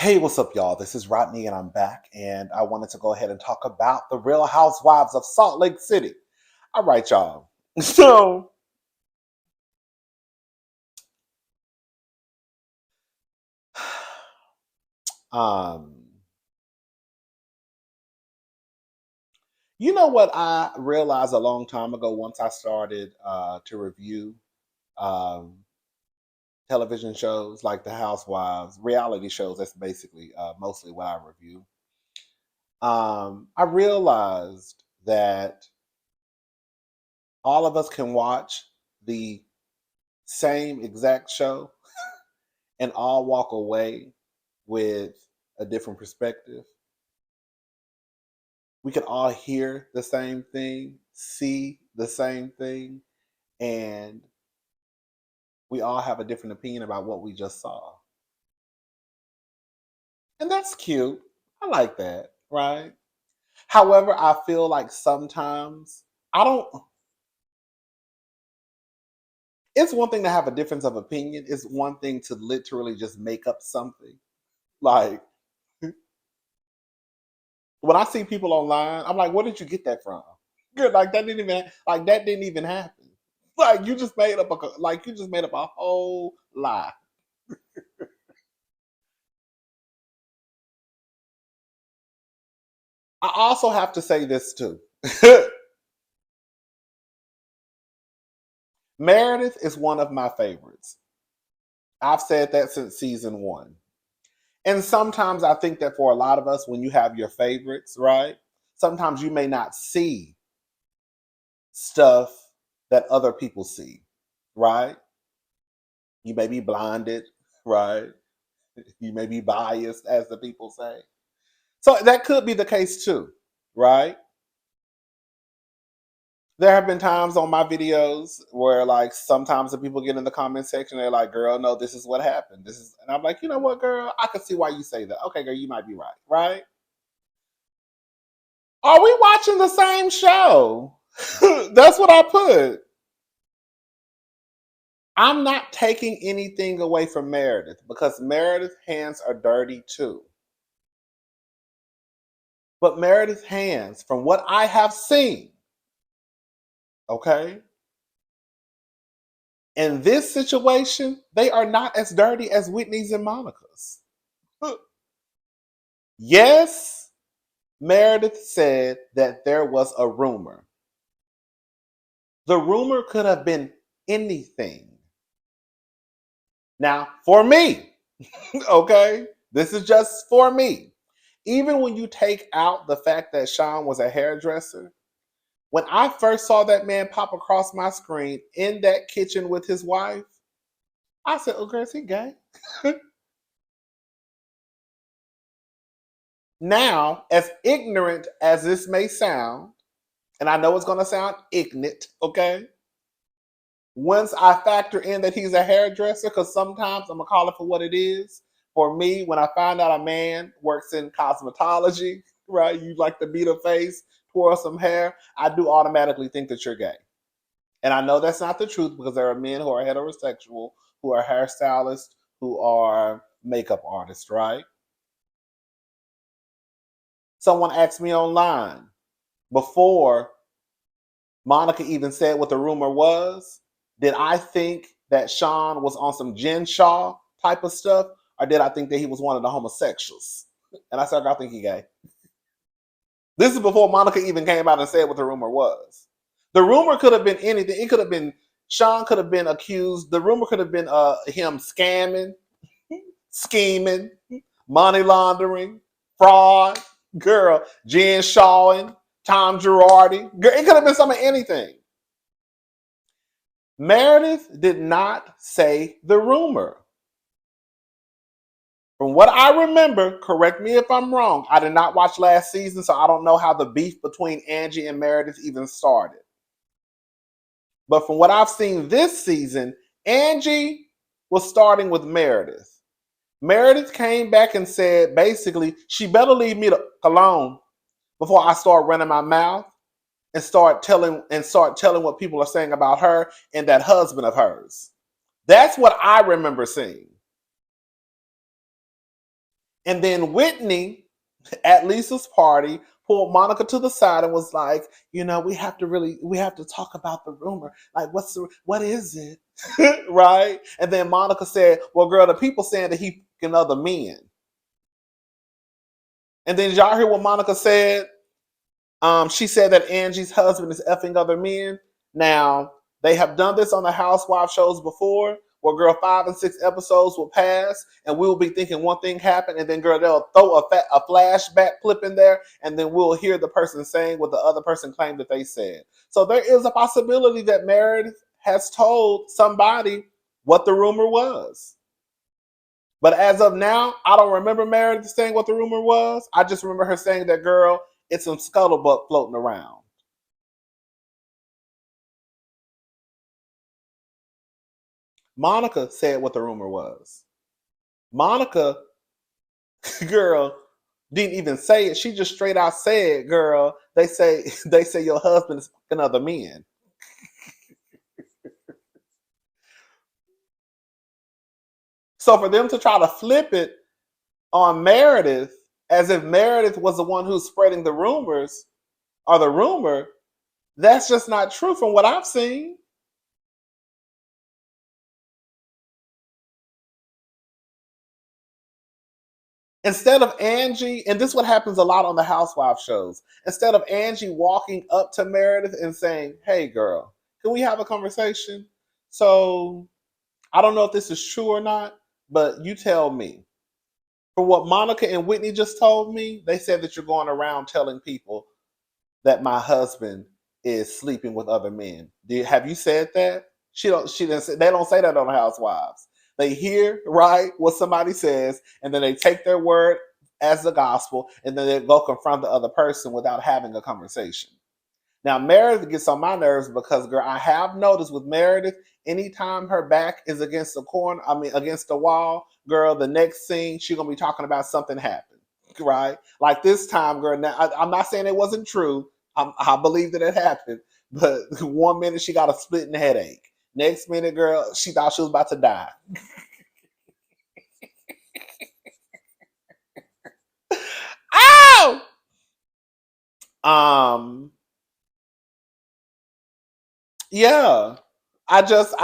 Hey, what's up, y'all? This is Rodney, and I'm back. And I wanted to go ahead and talk about the Real Housewives of Salt Lake City. All right, y'all. So, um, you know what I realized a long time ago once I started to review um, television shows like The Housewives, reality shows. That's basically mostly what I review. I realized that all of us can watch the same exact show and all walk away with a different perspective. We can all hear the same thing, see the same thing, and we all have a different opinion about what we just saw. And that's cute. I like that, right? However, I feel like sometimes I don't, it's one thing to have a difference of opinion, it's one thing to literally just make up something. Like, when I see people online, I'm like, where did you get that from? Good, like that didn't even happen. Like you just made up a whole lie. I also have to say this too. Meredith is one of my favorites. I've said that since season one. And sometimes I think that for a lot of us, when you have your favorites, right? Sometimes you may not see stuff that other people see, right? You may be blinded, right? You may be biased, as the people say. So that could be the case too, right? There have been times on my videos where, like, sometimes the people get in the comment section, they're like, "Girl, no, this is what happened. This is," and I'm like, "You know what, girl? I can see why you say that. Okay, girl, you might be right, right? Are we watching the same show?" That's what I put. I'm not taking anything away from Meredith because Meredith's hands are dirty too. But Meredith's hands, from what I have seen, okay, in this situation, they are not as dirty as Whitney's and Monica's. Yes, Meredith said that there was a rumor. The rumor could have been anything. Now, for me, okay, this is just for me. Even when you take out the fact that Sean was a hairdresser, when I first saw that man pop across my screen in that kitchen with his wife, I said, "Oh, girl, is he gay?" Now, as ignorant as this may sound, and I know it's going to sound ignorant, okay? Once I factor in that he's a hairdresser, because sometimes I'm going to call it for what it is. For me, when I find out a man works in cosmetology, right, you like to beat a face, twirl some hair, I do automatically think that you're gay. And I know that's not the truth because there are men who are heterosexual, who are hairstylists, who are makeup artists, right? Someone asked me online before Monica even said what the rumor was, did I think that Sean was on some Jen Shaw type of stuff, or did I think that he was one of the homosexuals? And I said, I think he gay. This is before Monica even came out and said what the rumor was. The rumor could have been anything. It could have been Sean could have been accused. The rumor could have been him scamming, scheming, money laundering, fraud, girl, Jen Shawing, Tom Girardi. Girl, it could have been some of anything. Meredith did not say the rumor. From what I remember, correct me if I'm wrong, I did not watch last season, so I don't know how the beef between Angie and Meredith even started. But from what I've seen this season, Angie was starting with Meredith. Meredith came back and said, basically, she better leave me alone before I start running my mouth and start telling what people are saying about her and that husband of hers. That's what I remember seeing. And then Whitney, at Lisa's party, pulled Monica to the side and was like, we have to talk about the rumor. Like, what is it? Right? And then Monica said, well, girl, the people saying that he fucking other men. And then did y'all hear what Monica said? She said that Angie's husband is effing other men. Now, they have done this on the Housewives shows before, where girl 5 and 6 episodes will pass, and we'll be thinking one thing happened, and then girl they'll throw a flashback clip in there, and then we'll hear the person saying what the other person claimed that they said. So there is a possibility that Meredith has told somebody what the rumor was. But as of now, I don't remember Meredith saying what the rumor was. I just remember her saying that, girl, it's some scuttlebutt floating around. Monica said what the rumor was. Monica, girl, didn't even say it. She just straight out said, girl, they say your husband is fucking other men. So for them to try to flip it on Meredith as if Meredith was the one who's spreading the rumors or the rumor, that's just not true from what I've seen. Instead of Angie, and this is what happens a lot on the Housewives shows, instead of Angie walking up to Meredith and saying, hey girl, can we have a conversation? So I don't know if this is true or not, but you tell me. From what Monica and Whitney just told me, they said that you're going around telling people that my husband is sleeping with other men. Have you said that? She didn't say, they don't say that on the Housewives. They hear, right, what somebody says, and then they take their word as the gospel, and then they go confront the other person without having a conversation. Now, Meredith gets on my nerves because, girl, I have noticed with Meredith, anytime her back is against the corner, against the wall, girl, the next scene, she's going to be talking about something happened, right? Like this time, girl, now, I'm not saying it wasn't true. I believe that it happened. But one minute she got a splitting headache. Next minute, girl, she thought she was about to die. Ow! Um, yeah. I just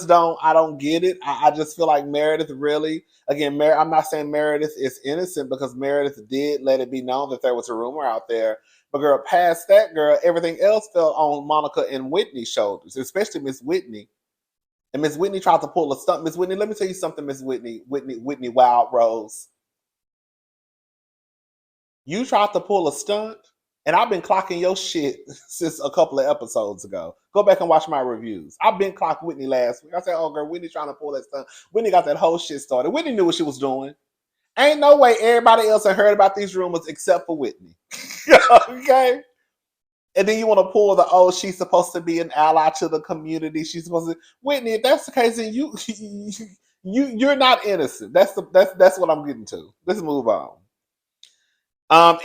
don't get it. I just feel like Meredith really, again, I'm not saying Meredith is innocent because Meredith did let it be known that there was a rumor out there. But girl, past that, girl, everything else fell on Monica and Whitney's shoulders, especially Miss Whitney. And Miss Whitney tried to pull a stunt. Miss Whitney, let me tell you something, Miss Whitney Wild Rose. You tried to pull a stunt, and I've been clocking your shit since a couple of episodes ago. Go back and watch my reviews. I've been clocking Whitney last week. I said, oh, girl, Whitney trying to pull that stunt. Whitney got that whole shit started. Whitney knew what she was doing. Ain't no way everybody else had heard about these rumors except for Whitney. Okay? And then you want to pull the, oh, she's supposed to be an ally to the community. She's supposed to, Whitney, if that's the case, then you're not innocent. That's what I'm getting to. Let's move on.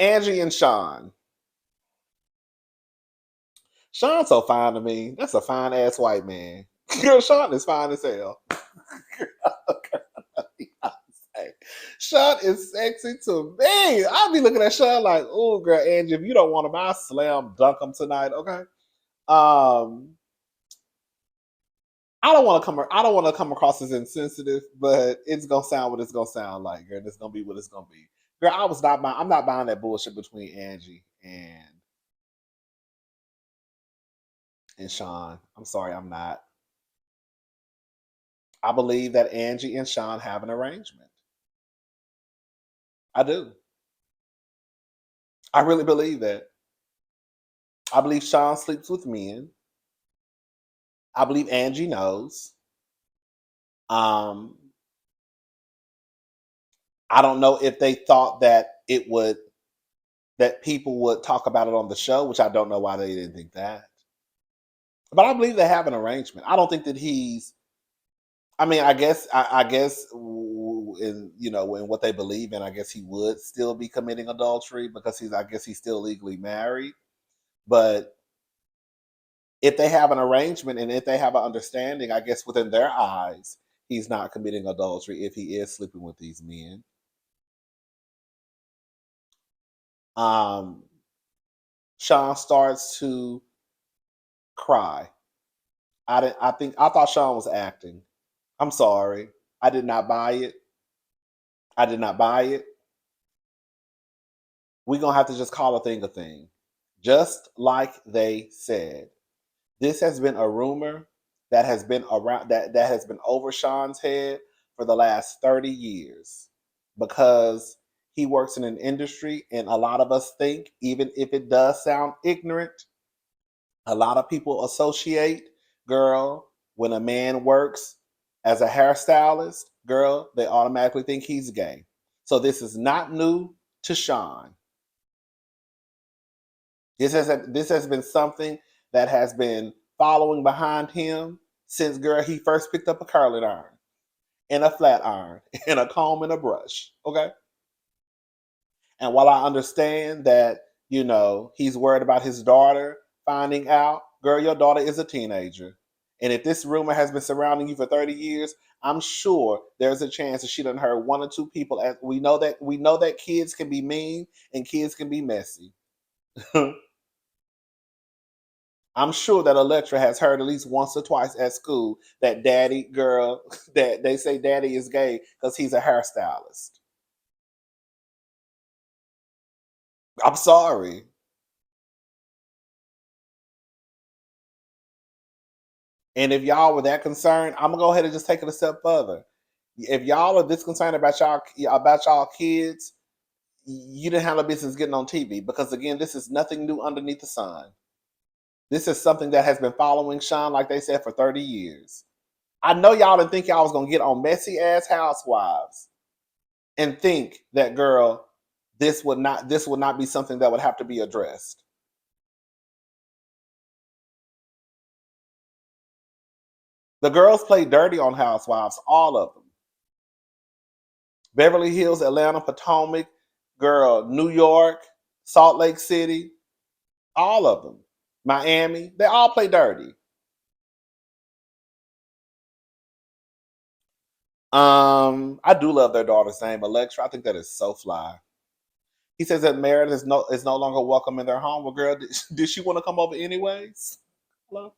Angie and Sean. Sean's so fine to me. That's a fine ass white man. Girl, Sean is fine as hell. Sean is sexy to me. I'll be looking at Sean like, oh, girl, Angie, if you don't want him, I'll slam dunk him tonight. Okay. Um, I don't want to come across as insensitive, but it's gonna sound what it's gonna sound like, girl. It's gonna be what it's gonna be. Girl, I'm not buying that bullshit between Angie and Sean. I'm sorry, I'm not. I believe that Angie and Sean have an arrangement. I do. I really believe that. I believe Sean sleeps with men. I believe Angie knows. Um, I don't know if they thought that that people would talk about it on the show, which I don't know why they didn't think that. But I believe they have an arrangement. I don't think that he's. I mean, I guess, in in what they believe in, I guess he would still be committing adultery because I guess he's still legally married. But if they have an arrangement and if they have an understanding, I guess within their eyes, he's not committing adultery if he is sleeping with these men. Um, Sean starts to cry. I thought Sean was acting. I'm sorry. I did not buy it. I did not buy it. We're gonna have to just call a thing a thing. Just like they said. This has been a rumor that has been around that has been over Sean's head for the last 30 years because he works in an industry and a lot of us think, even if it does sound ignorant, a lot of people associate, girl, when a man works as a hairstylist, girl, they automatically think he's gay. So this is not new to Sean. This has been something that has been following behind him since, girl, he first picked up a curling iron and a flat iron and a comb and a brush. Okay. And while I understand that, he's worried about his daughter finding out, girl, your daughter is a teenager. And if this rumor has been surrounding you for 30 years, I'm sure there's a chance that she done heard one or two people. As we know that kids can be mean and kids can be messy. I'm sure that Electra has heard at least once or twice at school that daddy, girl, that they say daddy is gay because he's a hairstylist. I'm sorry. And if y'all were that concerned, I'm gonna go ahead and just take it a step further. If y'all are this concerned about y'all kids, you didn't have no business getting on TV because again, this is nothing new underneath the sun. This is something that has been following Sean, like they said, for 30 years. I know y'all didn't think y'all was gonna get on messy ass housewives and think that, girl, this would not be something that would have to be addressed. The girls play dirty on Housewives, all of them. Beverly Hills, Atlanta, Potomac, girl, New York, Salt Lake City, all of them. Miami, they all play dirty. I do love their daughter's name, Electra. I think that is so fly. He says that Meredith is no longer welcome in their home. Well, girl, did she want to come over anyways? Hello?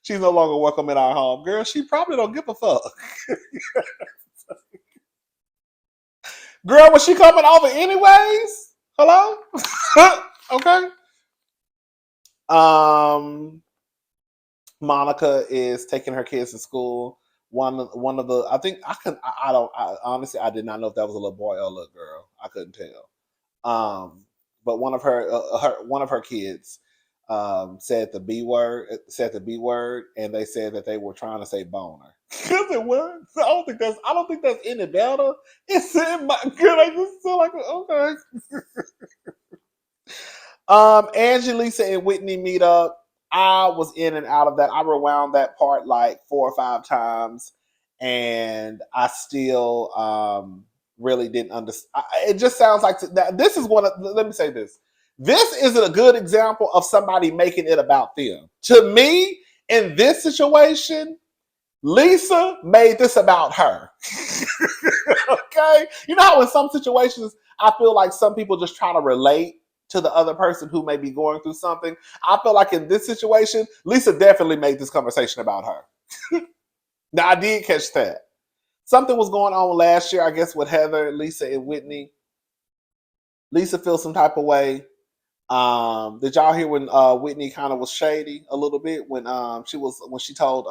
She's no longer welcome in our home. Girl, she probably don't give a fuck. Girl, was she coming over anyways? Hello? Okay. Um, Monica is taking her kids to school. One of the I think I can I don't I, honestly I did not know if that was a little boy or a little girl. I couldn't tell. But one of her kids said the B word, and they said that they were trying to say boner. Cause it was. I don't think that's any better. It's in my good. I just feel like okay. Angie, Lisa, and Whitney meet up. I was in and out of that. I rewound that part like 4 or 5 times, and I still really didn't understand. It just sounds like that. This is one of. Let me say this. This is a good example of somebody making it about them. To me, in this situation, Lisa made this about her. Okay? You know how in some situations I feel like some people just try to relate to the other person who may be going through something. I feel like in this situation, Lisa definitely made this conversation about her. Now I did catch that. Something was going on last year, I guess, with Heather, Lisa, and Whitney. Lisa feels some type of way. Did y'all hear when Whitney kind of was shady a little bit when she told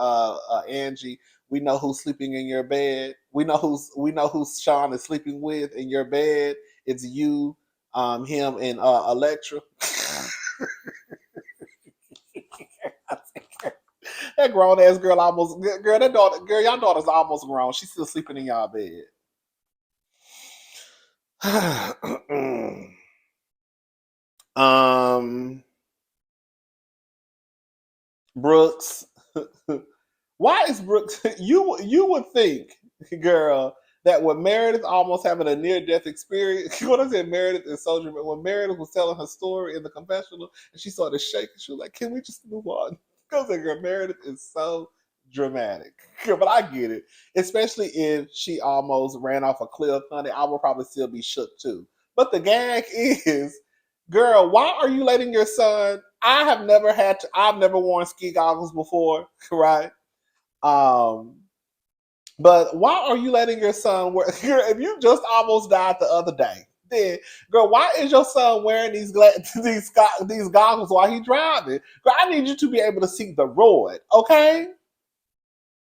Angie, "We know who's sleeping in your bed. We know who Sean is sleeping with in your bed. It's you, him, and Electra." That grown ass girl y'all daughter's almost grown. She's still sleeping in y'all bed. um, Brooks. Why is Brooks? You would think, girl, that when Meredith almost having a near death experience, what I said, Meredith and Soldier, but when Meredith was telling her story in the confessional, and she started shaking, she was like, "Can we just move on?" Because girl, Meredith is so dramatic. Girl, but I get it, especially if she almost ran off a cliff, honey. I would probably still be shook too. But the gag is, girl, why are you letting your son? I've never worn ski goggles before, right? Um, but why are you letting your son wear? If you just almost died the other day, then girl, why is your son wearing these goggles while he driving? Girl, I need you to be able to see the road. Okay,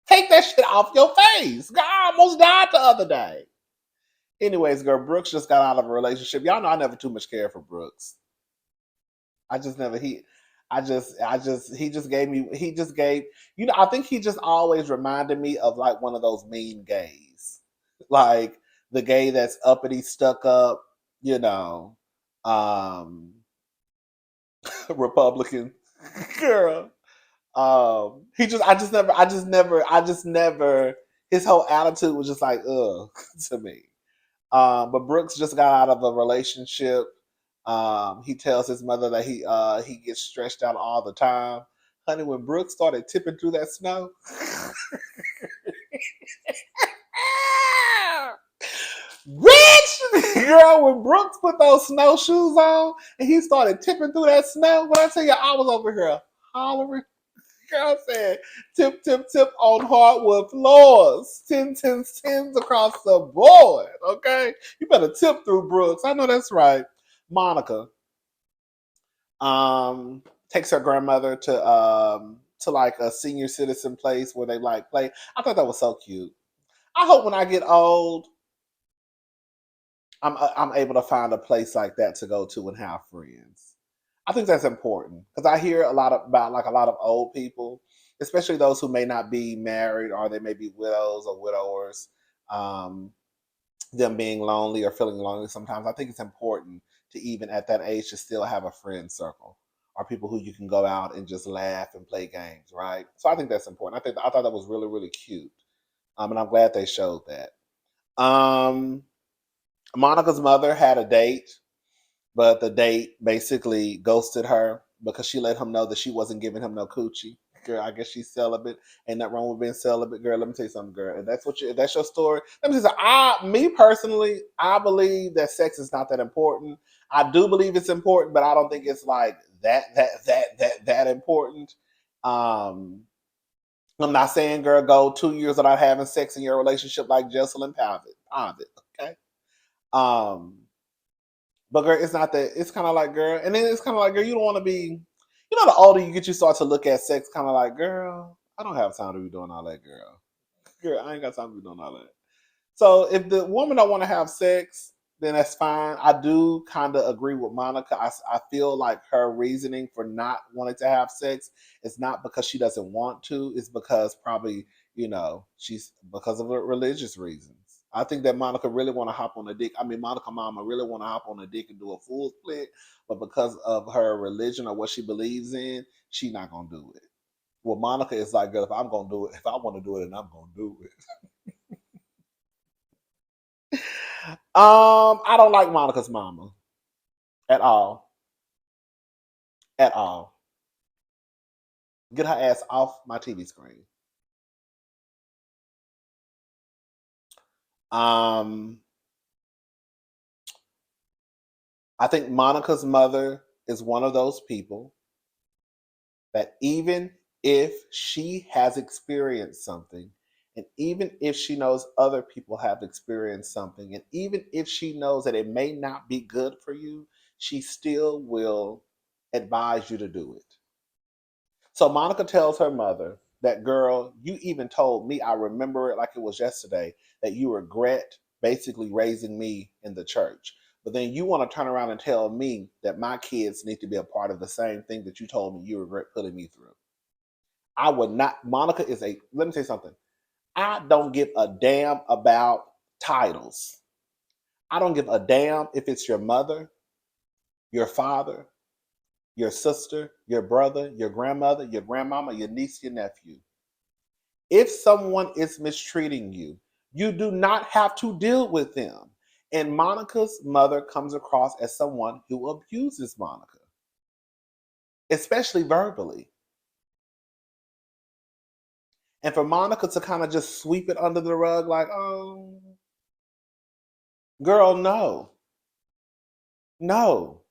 take that shit off your face. Girl, I almost died the other day. Anyways, girl, Brooks just got out of a relationship. Y'all know I never too much care for Brooks. I just never he. He just gave, I think he just always reminded me of like one of those mean gays. Like the gay that's uppity, stuck up, you know, um, Republican girl. I just never, his whole attitude was just like, ugh, to me. But Brooks just got out of a relationship. He tells his mother that he gets stretched out all the time. Honey, when Brooks started tipping through that snow, rich girl, when Brooks put those snowshoes on and he started tipping through that snow, when I tell you I was over here hollering. Girl said, tip, tip, tip on hardwood floors. 10, 10, 10s across the board. Okay? You better tip through Brooks. I know that's right. Monica takes her grandmother to like a senior citizen place where they like play. I thought that was so cute. I hope when I get old, I'm able to find a place like that to go to and have friends. I think that's important because I hear about like a lot of old people, especially those who may not be married or they may be widows or widowers, um, them being lonely or feeling lonely sometimes. I think it's important to even at that age to still have a friend circle or people who you can go out and just laugh and play games, right? So I think that's important. I thought that was really really cute, and I'm glad they showed that. Um, Monica's mother had a date, but the date basically ghosted her because she let him know that she wasn't giving him no coochie. Girl, I guess she's celibate. Ain't nothing wrong with being celibate, girl. Let me tell you something, girl. If that's your story, let me tell you something. Me personally, I believe that sex is not that important. I do believe it's important, but I don't think it's like that important. Um, I'm not saying, girl, go 2 years without having sex in your relationship like Jessel and Pavitt. Okay. Um, but girl, it's not that. It's kind of like, girl, and then it's kind of like, girl, you don't want to be. The older you get, you start to look at sex kind of like, girl, I don't have time to be doing all that, girl. Girl, I ain't got time to be doing all that. So if the woman don't want to have sex, then that's fine. I do kind of agree with Monica. I feel like her reasoning for not wanting to have sex is not because she doesn't want to. It's because probably, she's because of religious reasons. I think that Monica really want to hop on a dick. I mean, Monica mama really want to hop on a dick and do a full split, but because of her religion or what she believes in, she not gonna do it. Well, Monica is like, girl, if I'm gonna do it, if I want to do it, and I'm gonna do it. I don't like Monica's mama at all. At all. Get her ass off my TV screen. Um, I think Monica's mother is one of those people that even if she has experienced something, and even if she knows other people have experienced something, and even if she knows that it may not be good for you, she still will advise you to do it. So Monica tells her mother that, girl, you even told me, I remember it like it was yesterday, that you regret basically raising me in the church. But then you want to turn around and tell me that my kids need to be a part of the same thing that you told me you regret putting me through. I would not. Let me say something. I don't give a damn about titles. I don't give a damn if it's your mother, your father, your sister, your brother, your grandmother, your grandmama, your niece, your nephew. If someone is mistreating you, you do not have to deal with them. And Monica's mother comes across as someone who abuses Monica, especially verbally. And for Monica to kind of just sweep it under the rug like, oh, girl, no. No.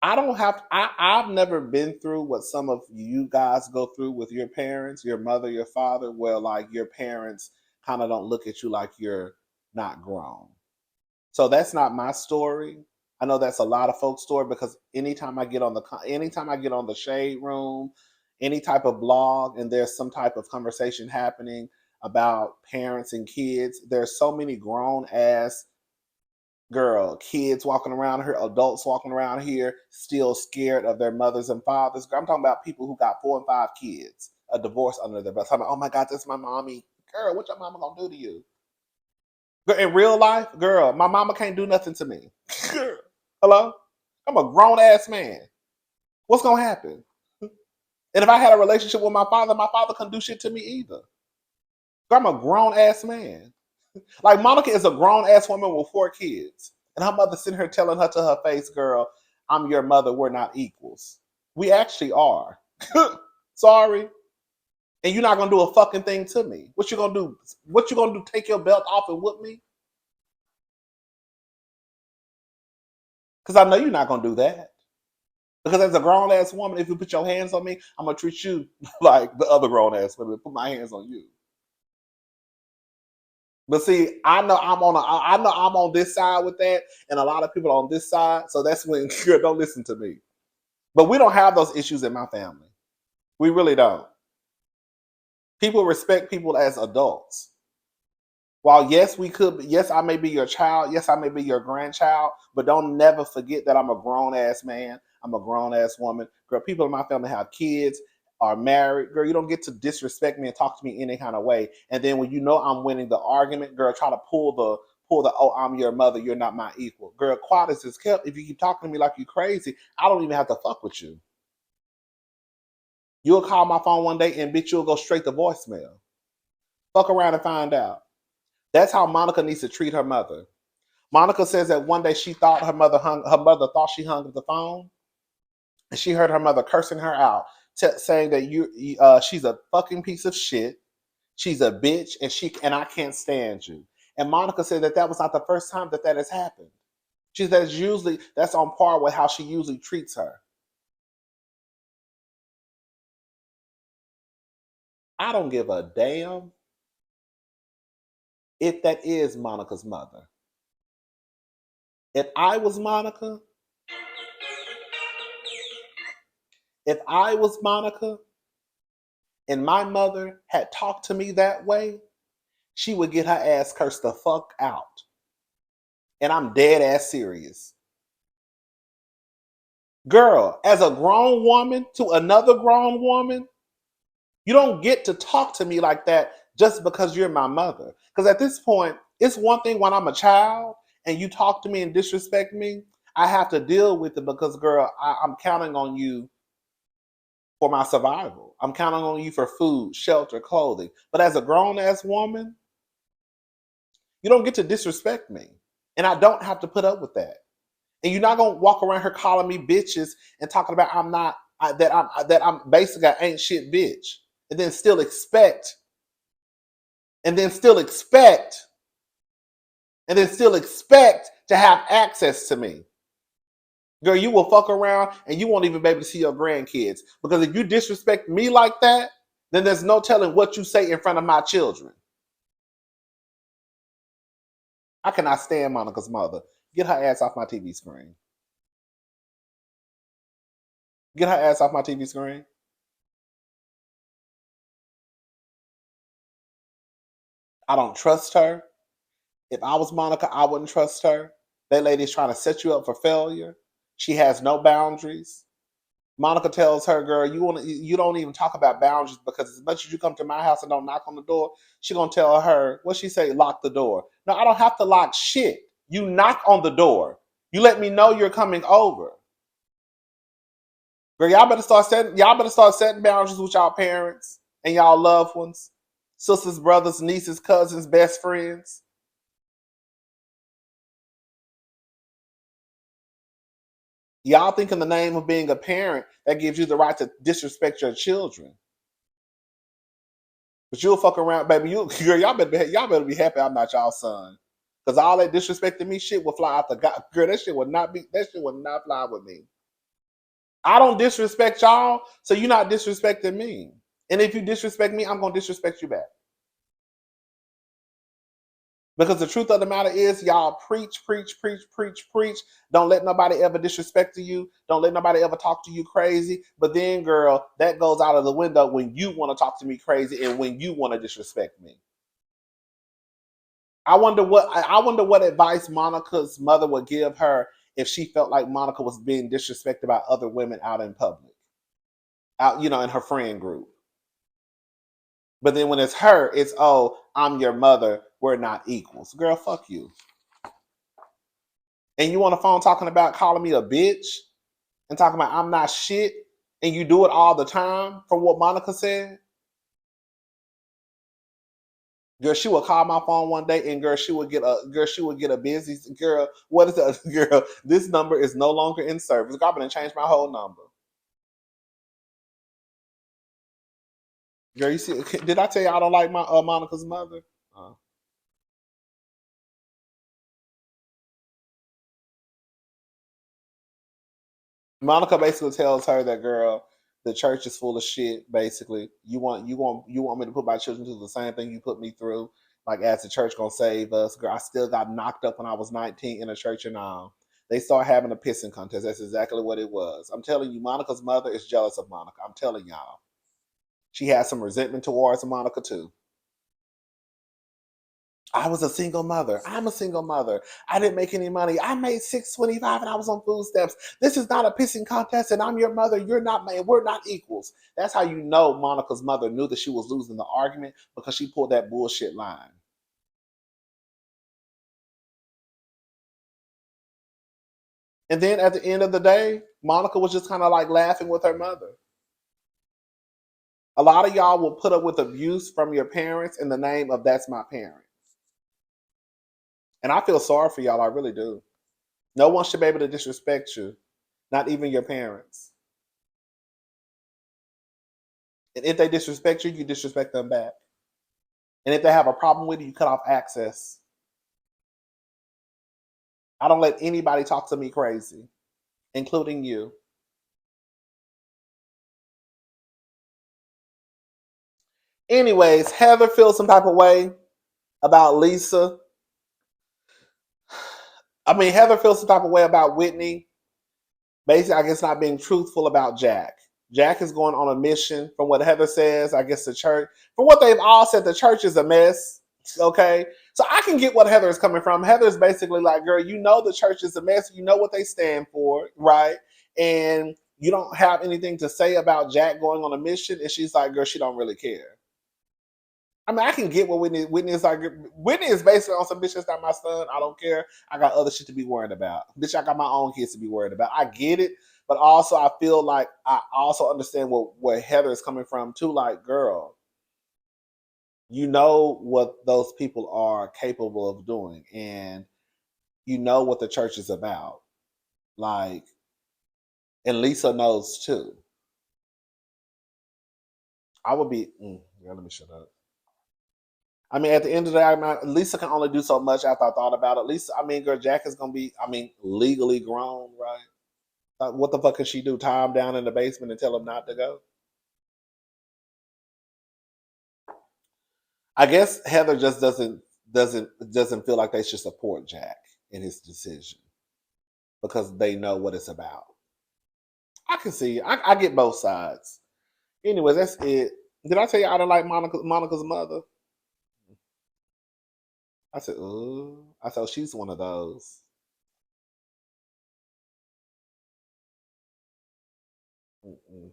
I don't have I've never been through what some of you guys go through with your parents, your mother, your father, where like your parents kind of don't look at you like you're not grown. So that's not my story. I know that's a lot of folks' story because anytime I get on the shade room, any type of blog, and there's some type of conversation happening about parents and kids, there's so many grown ass kids walking around here, adults walking around here, still scared of their mothers and fathers. I'm talking about people who got 4 and 5 kids, a divorce under their belt. I'm like, oh my God, that's my mommy. Girl, what your mama gonna do to you? Girl, in real life, girl, my mama can't do nothing to me. Girl, hello? I'm a grown ass man. What's gonna happen? And if I had a relationship with my father couldn't do shit to me either. Girl, I'm a grown ass man. Like Monica is a grown ass woman with 4 kids. And her mother sitting here telling her to her face, girl, I'm your mother, we're not equals. We actually are. Sorry. And you're not gonna do a fucking thing to me. What you gonna do? What you gonna do? Take your belt off and whoop me? Because I know you're not gonna do that. Because as a grown ass woman, if you put your hands on me, I'm gonna treat you like the other grown ass women. Put my hands on you. But see, I know I'm on this side with that, and a lot of people on this side. So that's when girl, don't listen to me. But we don't have those issues in my family. We really don't. People respect people as adults. While yes, I may be your child, yes, I may be your grandchild, but don't never forget that I'm a grown ass man, I'm a grown ass woman. Girl, people in my family have kids, are married. Girl, you don't get to disrespect me and talk to me any kind of way. And then when you know I'm winning the argument, girl, try to pull the oh, I'm your mother, you're not my equal. Girl, quiet as is kept. If you keep talking to me like you crazy, I don't even have to fuck with you. You'll call my phone one day and bitch, you'll go straight to voicemail. Fuck around and find out. That's how Monica needs to treat her mother. Monica says that one day she thought her mother thought she hung up the phone, and she heard her mother cursing her out, saying that she's a fucking piece of shit, she's a bitch, and I can't stand you. And Monica said that that was not the first time that has happened. She said that's on par with how she usually treats her. I don't give a damn if that is Monica's mother. If I was Monica, if I was Monica, and my mother had talked to me that way, she would get her ass cursed the fuck out. And I'm dead ass serious. Girl, as a grown woman to another grown woman, you don't get to talk to me like that just because you're my mother. Because at this point, it's one thing when I'm a child and you talk to me and disrespect me, I have to deal with it because, girl, I'm counting on you for my survival. I'm counting on you for food, shelter, clothing. But as a grown ass woman, you don't get to disrespect me. And I don't have to put up with that. And you're not gonna walk around here calling me bitches and talking about that I'm basically an ain't shit bitch. And then still expect, and then still expect, and then still expect to have access to me. Girl, you will fuck around and you won't even be able to see your grandkids. Because if you disrespect me like that, then there's no telling what you say in front of my children. I cannot stand Monica's mother. Get her ass off my TV screen. Get her ass off my TV screen. I don't trust her. If I was Monica, I wouldn't trust her. That lady's trying to set you up for failure. She has no boundaries. Monica tells her, girl, you don't even talk about boundaries because as much as you come to my house and don't knock on the door, she gonna tell her, what she say, lock the door. No, I don't have to lock shit. You knock on the door. You let me know you're coming over. Girl, y'all better start setting boundaries with y'all parents and y'all loved ones. Sisters, brothers, nieces, cousins, best friends. Y'all think in the name of being a parent, that gives you the right to disrespect your children. But you'll fuck around, baby. Girl, y'all better be happy I'm not y'all son. Cause all that disrespecting me shit will fly out the god. Girl, that shit would not be. That shit would not fly with me. I don't disrespect y'all, so you're not disrespecting me. And if you disrespect me, I'm gonna disrespect you back. Because the truth of the matter is, y'all preach, preach, preach, preach, preach. Don't let nobody ever disrespect you. Don't let nobody ever talk to you crazy. But then, girl, that goes out of the window when you want to talk to me crazy and when you want to disrespect me. I wonder what advice Monica's mother would give her if she felt like Monica was being disrespected by other women out in public, out in her friend group. But then when it's her, it's, oh, I'm your mother. We're not equals. Girl, fuck you. And you on the phone talking about calling me a bitch and talking about I'm not shit, and you do it all the time from what Monica said. Girl, she would call my phone one day, and she would get a busy girl. What is that, girl? This number is no longer in service. Girl, I'm gonna change my whole number. Girl, you see? Did I tell you I don't like my Monica's mother? Uh, Monica basically tells her that, girl, the church is full of shit. Basically, you want me to put my children through the same thing you put me through. Like, as the church gonna save us, girl. I still got knocked up when I was 19 in a church, and they start having a pissing contest. That's exactly what it was. I'm telling you, Monica's mother is jealous of Monica. I'm telling y'all, she has some resentment towards Monica too. I was a single mother. I'm a single mother. I didn't make any money. I made $6.25 and I was on food stamps. This is not a pissing contest, and I'm your mother. You're not, man. We're not equals. That's how you know Monica's mother knew that she was losing the argument, because she pulled that bullshit line. And then at the end of the day, Monica was just kind of like laughing with her mother. A lot of y'all will put up with abuse from your parents in the name of that's my parent. And I feel sorry for y'all. I really do. No one should be able to disrespect you, not even your parents. And if they disrespect you, you disrespect them back. And if they have a problem with you, you cut off access. I don't let anybody talk to me crazy, including you. Anyways, Heather feels some type of way about Lisa. Heather feels some type of way about Whitney. Basically, I guess, not being truthful about Jack. Jack is going on a mission, from what Heather says. I guess the church, from what they've all said, the church is a mess. Okay. So I can get what Heather is coming from. Heather's basically like, girl, you know the church is a mess. You know what they stand for, right? And you don't have anything to say about Jack going on a mission. And she's like, girl, she don't really care. I can get what Whitney is like. Whitney is basically on some bitch, that's not my son. I don't care. I got other shit to be worried about. Bitch, I got my own kids to be worried about. I get it. But also, I feel like I also understand where Heather is coming from too. Like, girl, you know what those people are capable of doing, and you know what the church is about. Like, and Lisa knows too. I would be. Yeah, let me shut up. At the end of the day, Lisa can only do so much after I thought about it. Lisa, girl, Jack is gonna be, legally grown, right? What the fuck can she do? Tie him down in the basement and tell him not to go? I guess Heather just doesn't feel like they should support Jack in his decision, because they know what it's about. I can see. I get both sides. Anyways, that's it. Did I tell you I don't like Monica's mother? I said, ooh. I said, oh, she's one of those. Mm-mm.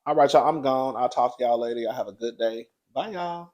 All right, y'all. I'm gone. I'll talk to y'all later. Y'all have a good day. Bye, y'all.